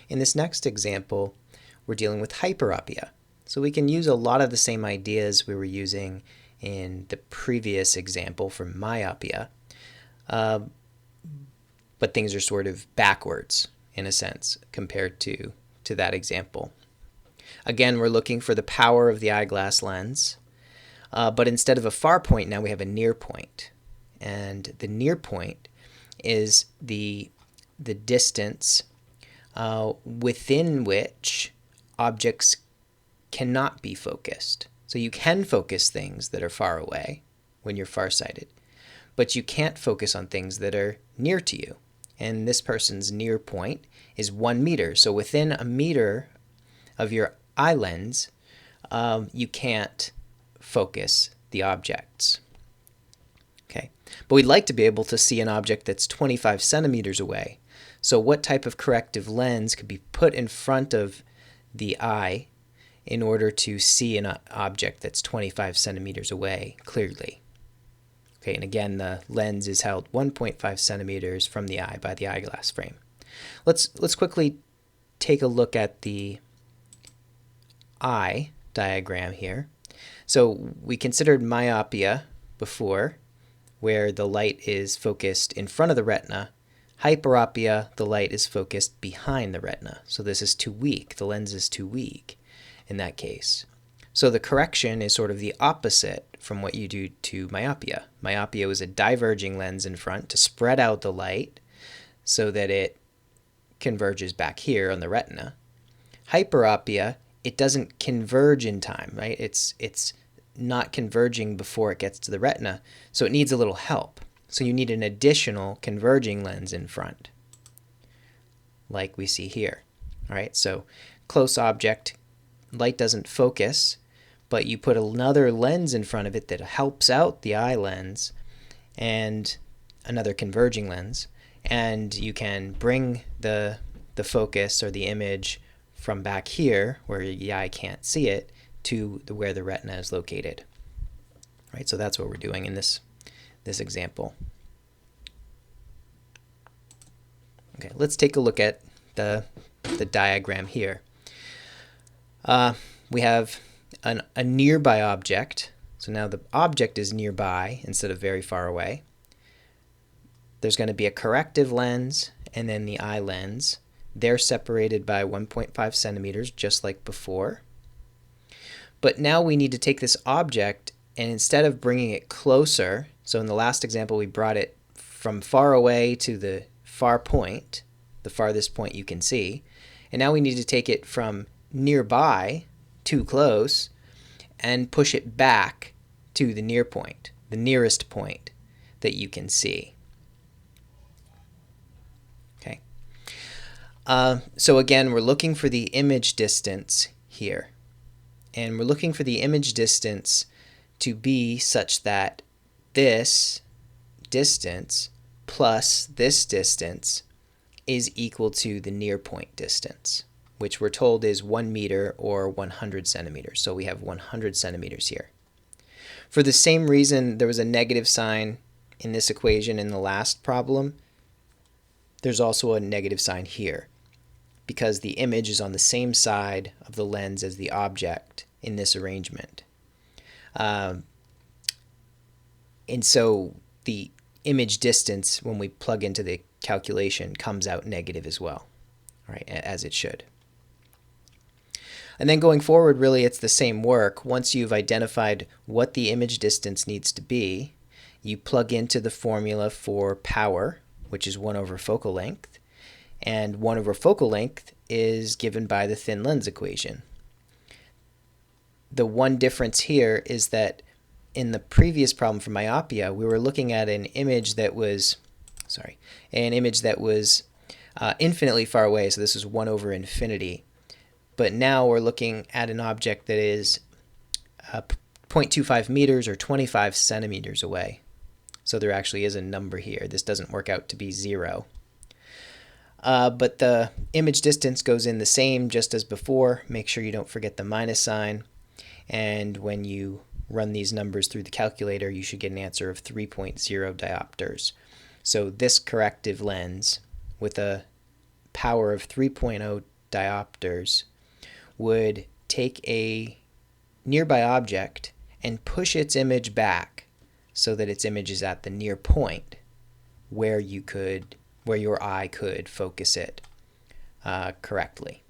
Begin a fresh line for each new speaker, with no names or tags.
In this next example, we're dealing with hyperopia. So we can use a lot of the same ideas we were using in the previous example for myopia, but things are sort of backwards in a sense compared to that example. Again, we're looking for the power of the eyeglass lens, but instead of a far point, now we have a near point. And the near point is the distance within which objects cannot be focused. So you can focus things that are far away when you're farsighted, but you can't focus on things that are near to you. And this person's near point is 1 meter. So within a meter of your eye lens, you can't focus the objects. Okay, but we'd like to be able to see an object that's 25 centimeters away. So what type of corrective lens could be put in front of the eye in order to see an object that's 25 centimeters away clearly? Okay, and again, the lens is held 1.5 centimeters from the eye by the eyeglass frame. Let's quickly take a look at the eye diagram here. So we considered myopia before, where the light is focused in front of the retina. Hyperopia, the light is focused behind the retina. So this is too weak. The lens is too weak in that case. So the correction is sort of the opposite from what you do to myopia. Myopia was a diverging lens in front to spread out the light so that it converges back here on the retina. Hyperopia, it doesn't converge in time, right? It's not converging before it gets to the retina, so it needs a little help. So you need an additional converging lens in front, like we see here. All right, so close object, light doesn't focus, but you put another lens in front of it that helps out the eye lens, and another converging lens, and you can bring the focus or the image from back here, where the eye can't see it, to where the retina is located. Right, so that's what we're doing in this example. Okay, let's take a look at the diagram here. We have a nearby object. So now the object is nearby instead of very far away. There's going to be a corrective lens and then the eye lens. They're separated by 1.5 centimeters, just like before. But now we need to take this object, and instead of bringing it closer, so in the last example we brought it from far away to the far point, the farthest point you can see, and now we need to take it from nearby, too close, and push it back to the near point, the nearest point that you can see. Okay. So again, we're looking for the image distance here. And we're looking for the image distance to be such that this distance plus this distance is equal to the near point distance, which we're told is 1 meter or 100 centimeters. So we have 100 centimeters here. For the same reason there was a negative sign in this equation in the last problem, there's also a negative sign here, because the image is on the same side of the lens as the object in this arrangement. And so the image distance, when we plug into the calculation, comes out negative as well, right, as it should. And then going forward, really it's the same work. Once you've identified what the image distance needs to be, you plug into the formula for power, which is 1 over focal length, and 1 over focal length is given by the thin lens equation. The one difference here is that in the previous problem for myopia, we were looking at an image that was, infinitely far away, so this is 1 over infinity. But now we're looking at an object that is 0.25 meters or 25 centimeters away. So there actually is a number here. This doesn't work out to be 0. But the image distance goes in the same just as before. Make sure you don't forget the minus sign. And when you run these numbers through the calculator, you should get an answer of 3.0 diopters. So this corrective lens with a power of 3.0 diopters would take a nearby object and push its image back so that its image is at the near point where your eye could focus it correctly.